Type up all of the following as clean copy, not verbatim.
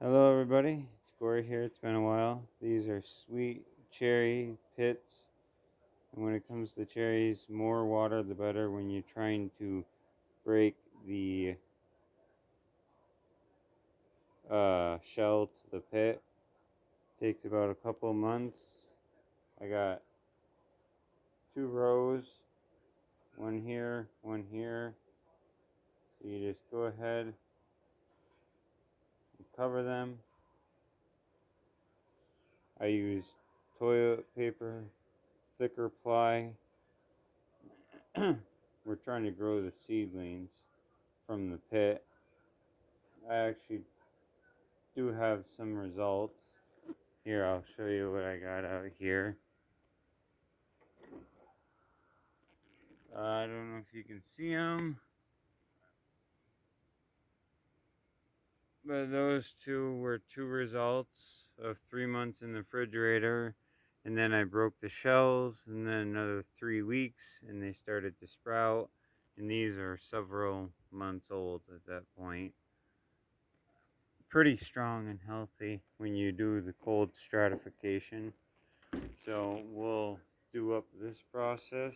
Hello, everybody. It's Corey here. It's been a while. These are sweet cherry pits. And when it comes to cherries, more water the better when you're trying to break the shell to the pit. Takes about a couple of months. I got 2 rows, one here, one here. So you just go ahead and cover them. I use toilet paper, thicker ply. We're trying to grow the seedlings from the pit. I actually do have some results. Here, I'll show you what I got out here. I don't know if you can see them, but those two were 2 results of 3 months in the refrigerator. And then I broke the shells, and then another 3 weeks, and they started to sprout. And these are several months old at that point. Pretty strong and healthy when you do the cold stratification. So we'll do up this process.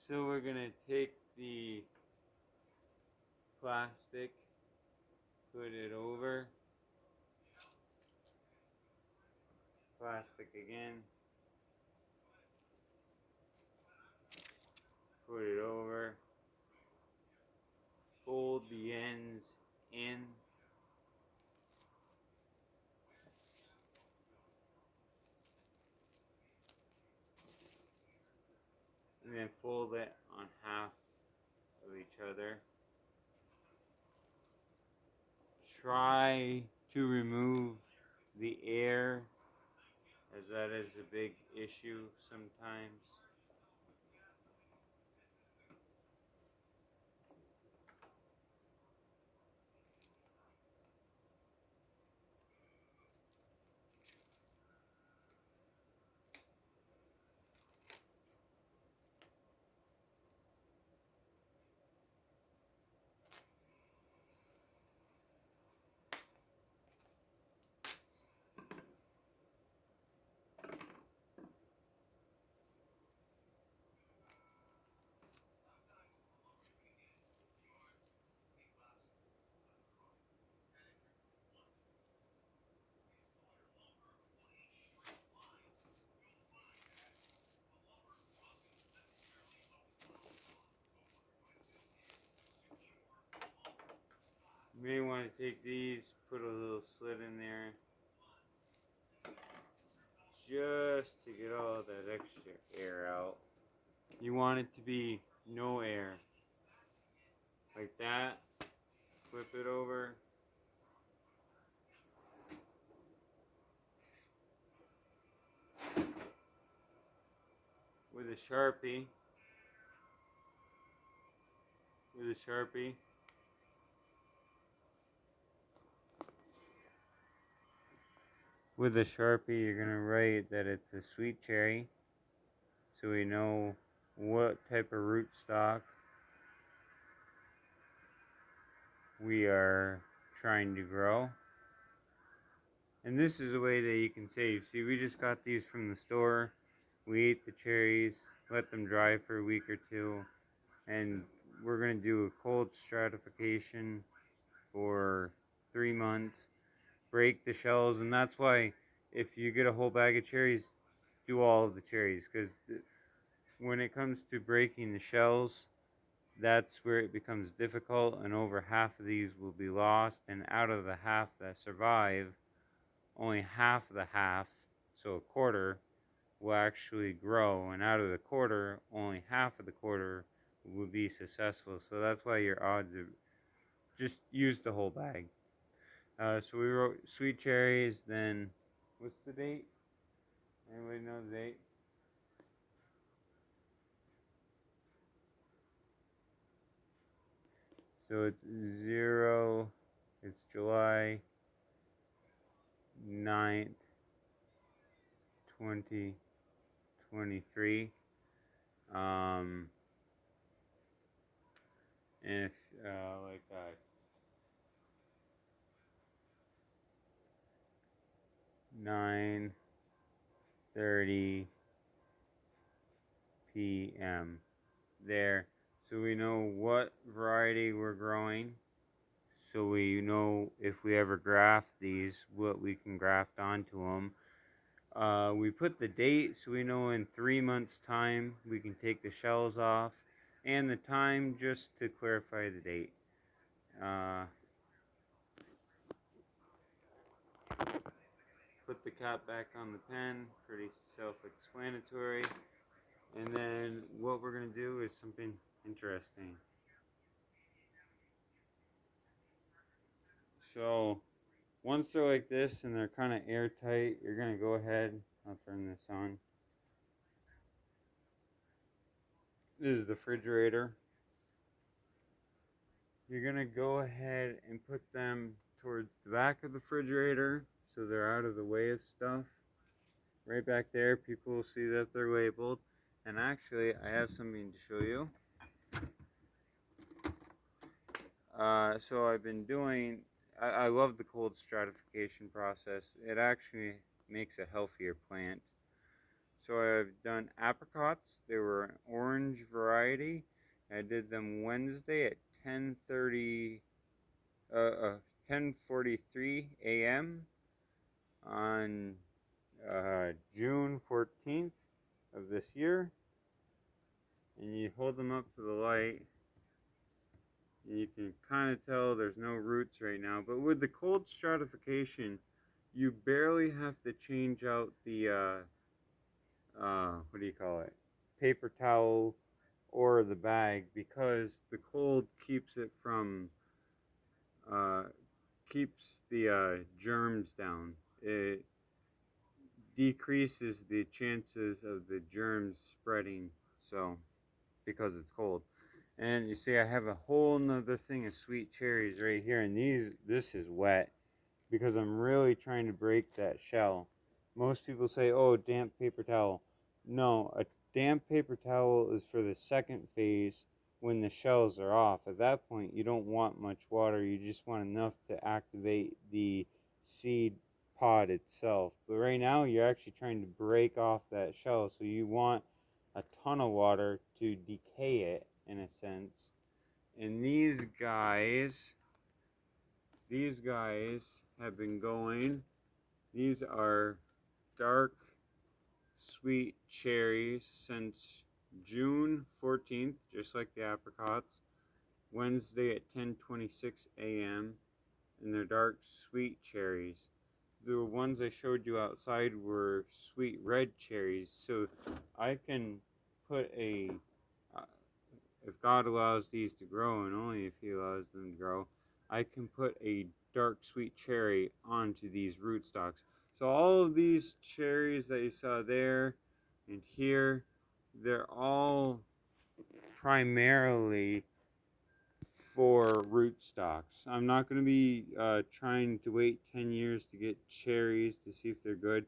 So we're gonna take the plastic, put it over, plastic again, put it over, fold the ends in, and then fold it on half of each other. Try to remove the air, as that is a big issue sometimes. You may want to take these, put a little slit in there, just to get all that extra air out. You want it to be no air. Like that. Flip it over. With a Sharpie. With a Sharpie. With a Sharpie, you're going to write that it's a sweet cherry. So we know what type of rootstock we are trying to grow. And this is a way that you can save. See, we just got these from the store. We ate the cherries, let them dry for a week or two, and we're going to do a cold stratification for 3 months, break the shells. And that's why if you get a whole bag of cherries, do all of the cherries, because when it comes to breaking the shells, that's where it becomes difficult, and over half of these will be lost. And out of the half that survive, only half of the half, so a quarter, will actually grow, and out of the quarter, only half of the quarter will be successful. So that's why your odds are, just use the whole bag. So we wrote sweet cherries. Then what's the date? Anybody know the date? So it's 0, it's July 9th, 2020. 23. And if like 9:30 p.m. there, so we know what variety we're growing, so we know if we ever graft these, what we can graft onto them. We put the date so we know in 3 months time we can take the shells off, and the time just to clarify the date. Put the cap back on the pen, pretty self-explanatory. And then what we're going to do is something interesting. So once they're like this and they're kind of airtight, you're going to go ahead, I'll turn this on. This is the refrigerator. You're going to go ahead and put them towards the back of the refrigerator so they're out of the way of stuff. Right back there, people will see that they're labeled. And actually, I have something to show you. So I've been doing, I love the cold stratification process. It actually makes a healthier plant. So I've done apricots. They were an orange variety. I did them Wednesday at 10:43 a.m. on June 14th of this year. And you hold them up to the light. And you can kind of tell there's no roots right now. But with the cold stratification, you barely have to change out the, what do you call it? Paper towel or the bag, because the cold keeps it from, keeps the germs down. It decreases the chances of the germs spreading, so, because it's cold. And you see I have a whole nother thing of sweet cherries right here, and this is wet because I'm really trying to break that shell. Most people say, oh, damp paper towel. No, a damp paper towel is for the second phase when the shells are off. At that point, you don't want much water. You just want enough to activate the seed pod itself. But right now, you're actually trying to break off that shell, so you want a ton of water to decay it, in a sense. And these guys have been going. These are dark sweet cherries since June 14th, just like the apricots. Wednesday at 10:26 a.m. and they're dark sweet cherries. The ones I showed you outside were sweet red cherries, so I can put a if God allows these to grow, and only if He allows them to grow, I can put a dark sweet cherry onto these rootstocks. So all of these cherries that you saw there and here, they're all primarily for rootstocks. I'm not going to be trying to wait 10 years to get cherries to see if they're good.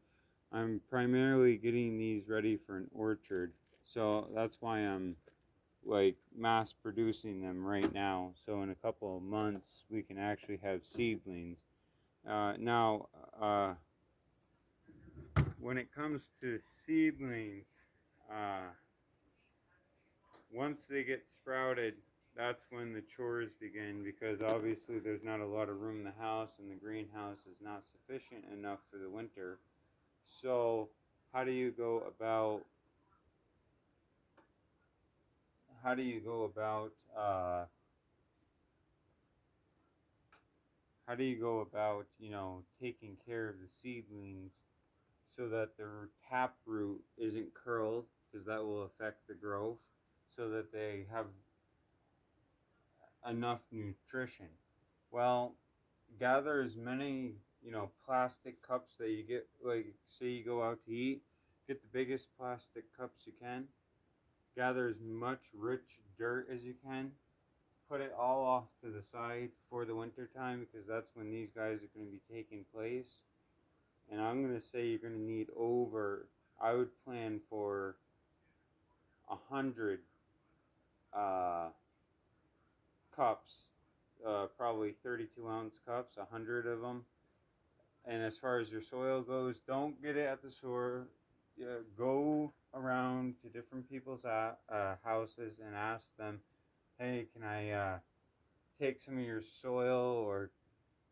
I'm primarily getting these ready for an orchard. So that's why I'm like mass producing them right now, so in a couple of months we can actually have seedlings. Now when it comes to seedlings, once they get sprouted, that's when the chores begin, because obviously there's not a lot of room in the house and the greenhouse is not sufficient enough for the winter. So how do you go about how do you go about how do you go about, taking care of the seedlings so that their tap root isn't curled, because that will affect the growth, so that they have enough nutrition? Well, gather as many, plastic cups that you get, like say you go out to eat, get the biggest plastic cups you can, gather as much rich dirt as you can, put it all off to the side for the winter time, because that's when these guys are going to be taking place. And I'm going to say you're going to need over I would plan for 100 uh, cups, probably 32-ounce cups, 100 of them. And as far as your soil goes, don't get it at the store. Go around to different people's houses and ask them, hey, can I take some of your soil, or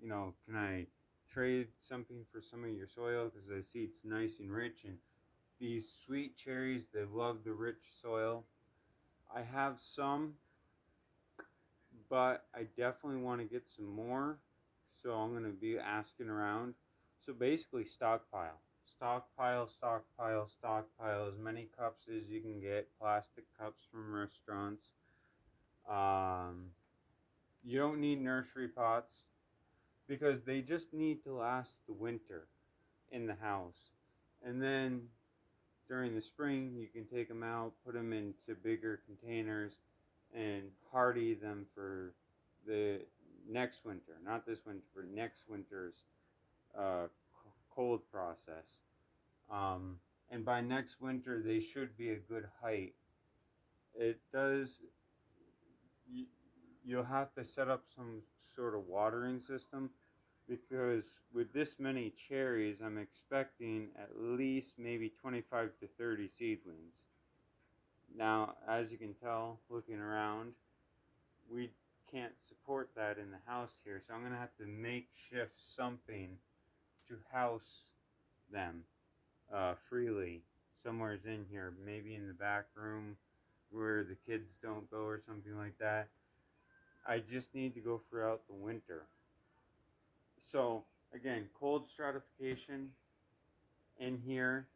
can I trade something for some of your soil, because I see it's nice and rich. And these sweet cherries, they love the rich soil. I have some, but I definitely want to get some more, so I'm going to be asking around. So basically, stockpile as many cups as you can get, plastic cups from restaurants. Um, you don't need nursery pots, because they just need to last the winter in the house. And then during the spring, you can take them out, put them into bigger containers, and hardy them for the next winter. Not this winter, for next winter's uh, cold process. Um, and by next winter, they should be a good height. It does, you, you'll have to set up some sort of watering system, because with this many cherries, I'm expecting at least maybe 25 to 30 seedlings. Now, as you can tell, looking around, we can't support that in the house here, so I'm going to have to makeshift something to house them freely. Somewhere's in here, maybe in the back room where the kids don't go, or something like that. I just need to go throughout the winter. So, again, cold stratification in here,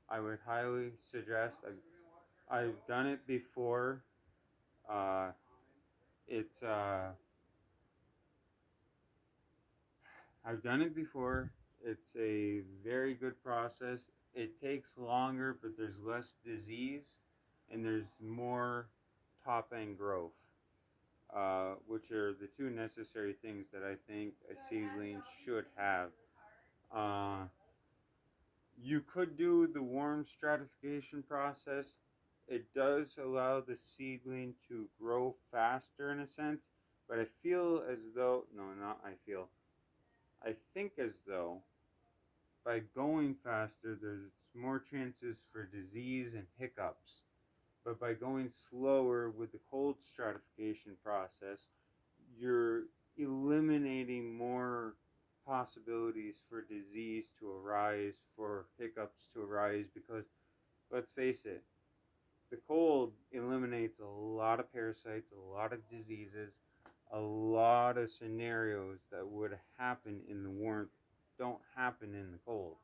I would highly suggest. I've done it before. Uh, it's I've done it before. It's a very good process. It takes longer, but there's less disease, and there's more top end growth, which are the two necessary things that I think a seedling should have. Uh, you could do the warm stratification process. It does allow the seedling to grow faster in a sense, but I feel as though, no, not I feel, I think as though by going faster, there's more chances for disease and hiccups. But by going slower with the cold stratification process, you're eliminating more possibilities for disease to arise, for hiccups to arise, because let's face it, the cold eliminates a lot of parasites, a lot of diseases, a lot of scenarios that would happen in the warmth don't happen in the cold.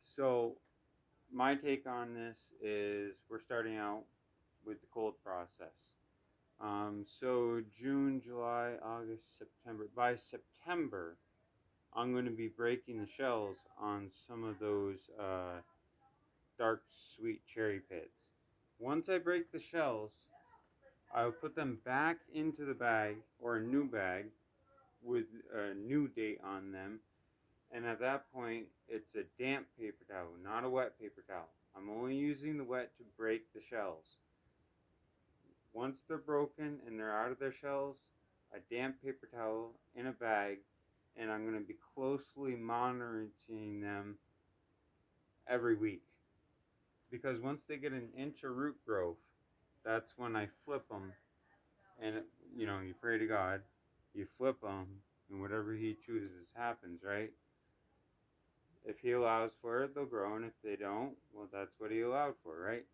So my take on this is we're starting out with the cold process. So June, July, August, September. By September, I'm going to be breaking the shells on some of those dark sweet cherry pits. Once I break the shells, I'll put them back into the bag, or a new bag with a new date on them. And at that point, it's a damp paper towel, not a wet paper towel. I'm only using the wet to break the shells. Once they're broken and they're out of their shells, a damp paper towel in a bag, and I'm going to be closely monitoring them every week. Because once they get an inch of root growth, that's when I flip them. And, you pray to God, you flip them, and whatever He chooses happens, right? If He allows for it, they'll grow, and if they don't, well, that's what He allowed for, right?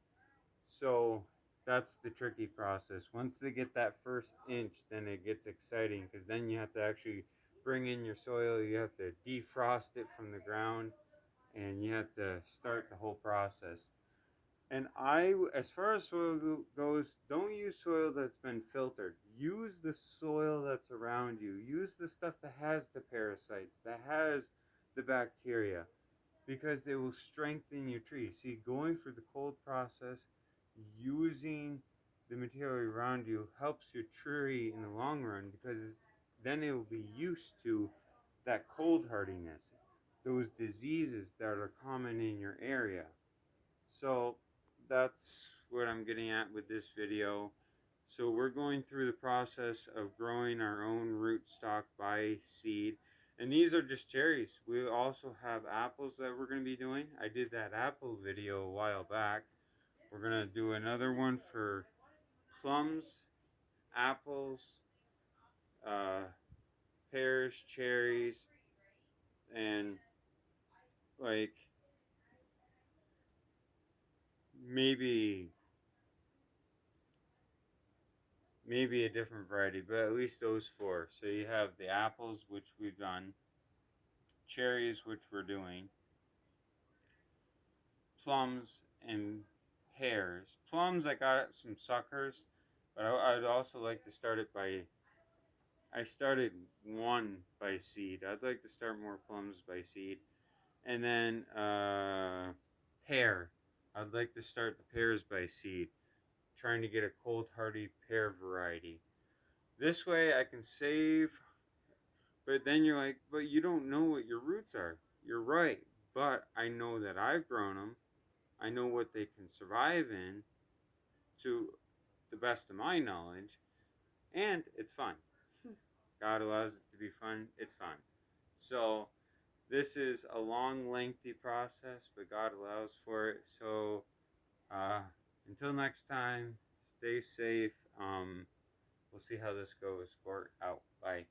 So that's the tricky process. Once they get that first inch, then it gets exciting, because then you have to actually bring in your soil, you have to defrost it from the ground, and you have to start the whole process. And as far as soil goes, don't use soil that's been filtered. Use the soil that's around you. Use the stuff that has the parasites, that has the bacteria, because they will strengthen your tree. See, going through the cold process, using the material around you helps your tree in the long run, because then it will be used to that cold hardiness, those diseases that are common in your area. So that's what I'm getting at with this video. So we're going through the process of growing our own rootstock by seed. And these are just cherries. We also have apples that we're going to be doing. I did that apple video a while back. We're going to do another one for plums, apples, uh, pears, cherries, and like maybe a different variety, but at least those four. So you have the apples, which we've done, cherries, which we're doing, plums, and pears. Plums, I got some suckers, but I'd also like to start it by. I started one by seed. I'd like to start more plums by seed, and then pear. I'd like to start the pears by seed, trying to get a cold hardy pear variety. This way I can save. But then you're like, but you don't know what your roots are. You're right. But I know that I've grown them. I know what they can survive in to the best of my knowledge. And it's fun. God allows it to be fun. It's fun. So this is a long, lengthy process, but God allows for it. So uh, until next time, stay safe. We'll see how this goes. Sport out. Bye.